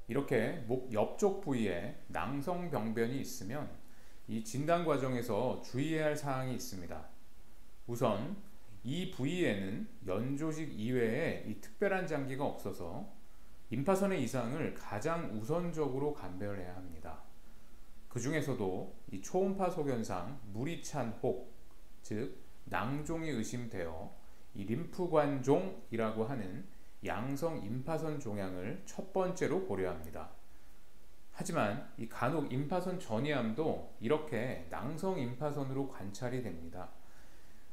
이렇게 목 옆쪽 부위에 낭성병변이 있으면 이 진단 과정에서 주의해야 할 사항이 있습니다. 우선 이 부위에는 연조직 이외에 이 특별한 장기가 없어서 임파선의 이상을 가장 우선적으로 감별해야 합니다. 그 중에서도 이 초음파 소견상 물이 찬 혹, 즉 낭종이 의심되어 이 림프관종이라고 하는 양성 임파선 종양을 첫 번째로 고려합니다. 하지만 이 간혹 임파선 전이암도 이렇게 낭성 임파선으로 관찰이 됩니다.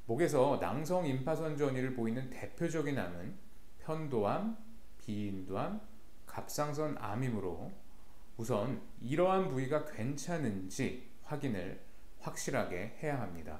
목에서 낭성 임파선 전이를 보이는 대표적인 암은 편도암, 비인두암, 갑상선 암이므로 우선 이러한 부위가 괜찮은지 확인을 확실하게 해야 합니다.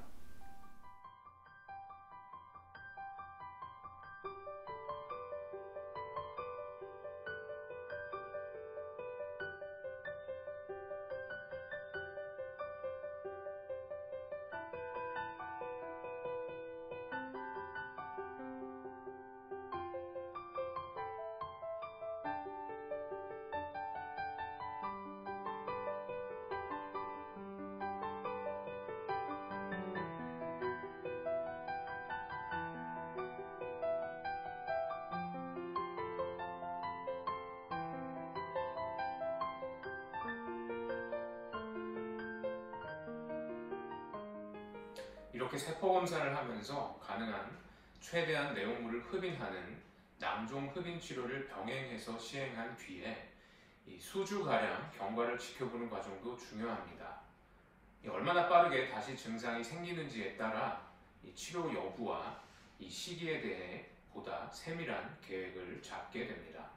이렇게 세포 검사를 하면서 가능한 최대한 내용물을 흡인하는 낭종 흡인 치료를 병행해서 시행한 뒤에 이 수주가량 경과를 지켜보는 과정도 중요합니다. 얼마나 빠르게 다시 증상이 생기는지에 따라 이 치료 여부와 이 시기에 대해 보다 세밀한 계획을 잡게 됩니다.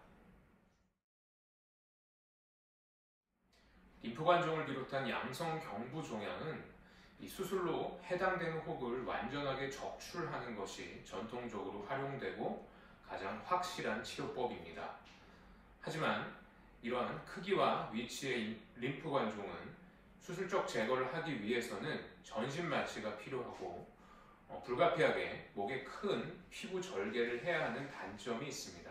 림프관종을 비롯한 양성 경부 종양은 이 수술로 해당되는 혹을 완전하게 적출하는 것이 전통적으로 활용되고 가장 확실한 치료법입니다. 하지만 이러한 크기와 위치의 림프관종은 수술적 제거를 하기 위해서는 전신 마취가 필요하고 불가피하게 목에 큰 피부 절개를 해야 하는 단점이 있습니다.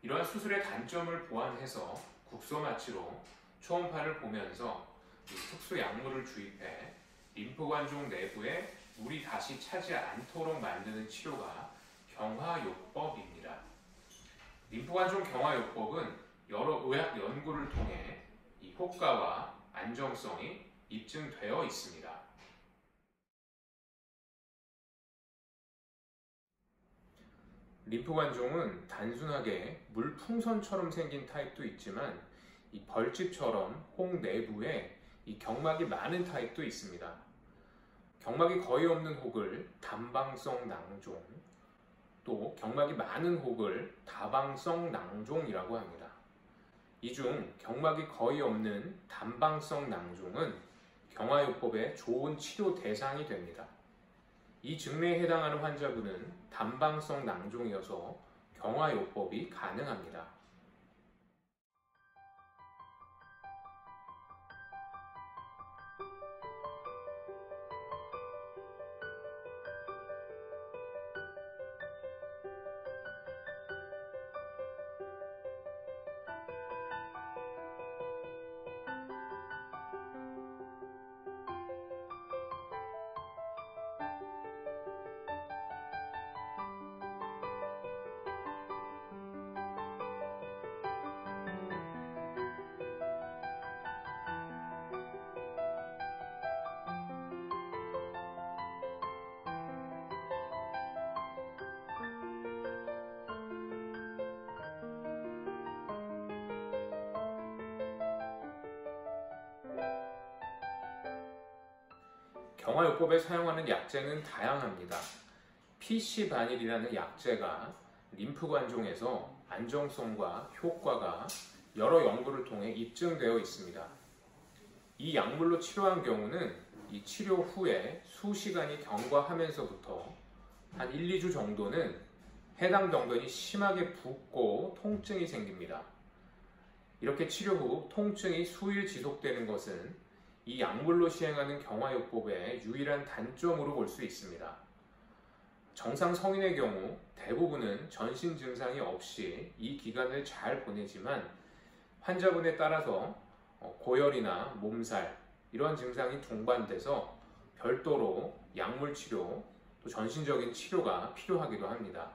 이러한 수술의 단점을 보완해서 국소 마취로 초음파를 보면서 특수 약물을 주입해 림프관종 내부에 물이 다시 차지 않도록 만드는 치료가 경화요법입니다. 림프관종 경화요법은 여러 의학 연구를 통해 이 효과와 안정성이 입증되어 있습니다. 림프관종은 단순하게 물풍선처럼 생긴 타입도 있지만 이 벌집처럼 혹 내부에 이 경막이 많은 타입도 있습니다. 경막이 거의 없는 혹을 단방성 낭종, 또 경막이 많은 혹을 다방성 낭종이라고 합니다. 이 중 경막이 거의 없는 단방성 낭종은 경화요법의 좋은 치료 대상이 됩니다. 이 증례에 해당하는 환자분은 단방성 낭종이어서 경화요법이 가능합니다. 경화요법에 사용하는 약재는 다양합니다. PC바닐이라는 약재가 림프관종에서 안정성과 효과가 여러 연구를 통해 입증되어 있습니다. 이 약물로 치료한 경우는 이 치료 후에 수시간이 경과하면서부터 한 1, 2주 정도는 해당 병변이 심하게 붓고 통증이 생깁니다. 이렇게 치료 후 통증이 수일 지속되는 것은 이 약물로 시행하는 경화요법의 유일한 단점으로 볼 수 있습니다. 정상 성인의 경우 대부분은 전신 증상이 없이 이 기간을 잘 보내지만 환자분에 따라서 고열이나 몸살 이러한 증상이 동반돼서 별도로 약물 치료 또 전신적인 치료가 필요하기도 합니다.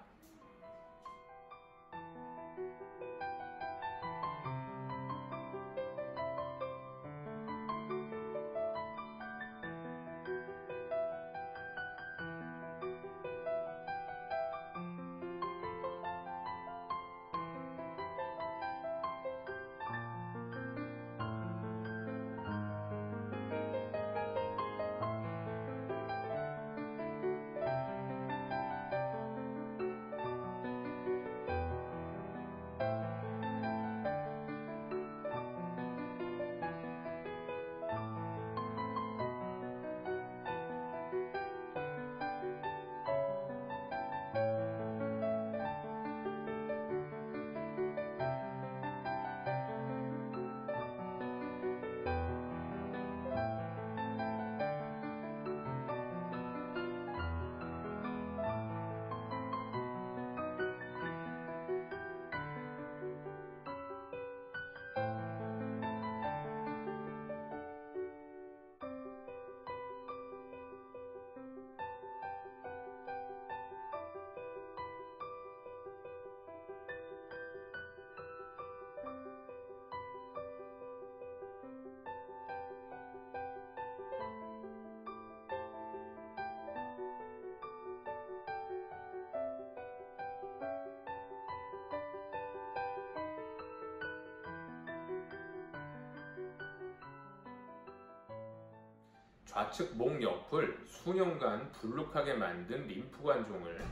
좌측 목 옆을 수년간 불룩하게 만든 림프관종을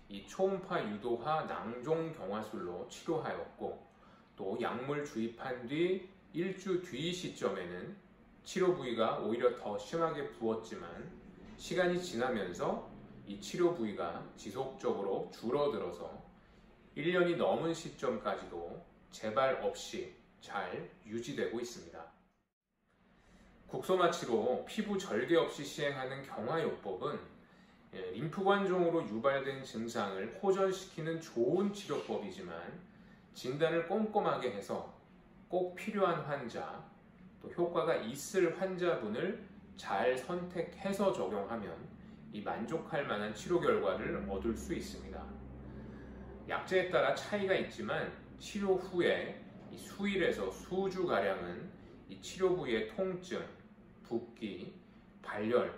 이 초음파 유도화 낭종경화술로 치료하였고, 또 약물 주입한 뒤 일주 뒤 시점에는 치료 부위가 오히려 더 심하게 부었지만 시간이 지나면서 이 치료 부위가 지속적으로 줄어들어서 1년이 넘은 시점까지도 재발 없이 잘 유지되고 있습니다. 국소마취로 피부 절개 없이 시행하는 경화요법은 림프관종으로 유발된 증상을 호전시키는 좋은 치료법이지만, 진단을 꼼꼼하게 해서 꼭 필요한 환자, 또 효과가 있을 환자분을 잘 선택해서 적용하면 이 만족할 만한 치료 결과를 얻을 수 있습니다. 약제에 따라 차이가 있지만 치료 후에 이 수일에서 수주가량은 이 치료 부위의 통증, 붓기, 발열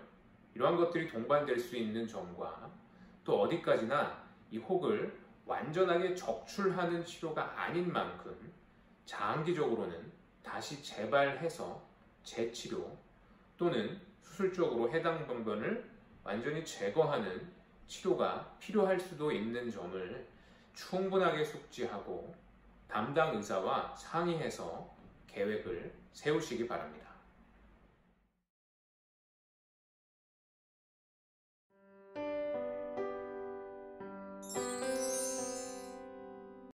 이러한 것들이 동반될 수 있는 점과, 또 어디까지나 이 혹을 완전하게 적출하는 치료가 아닌 만큼 장기적으로는 다시 재발해서 재치료 또는 수술적으로 해당 병변을 완전히 제거하는 치료가 필요할 수도 있는 점을 충분하게 숙지하고 담당 의사와 상의해서 계획을 세우시기 바랍니다.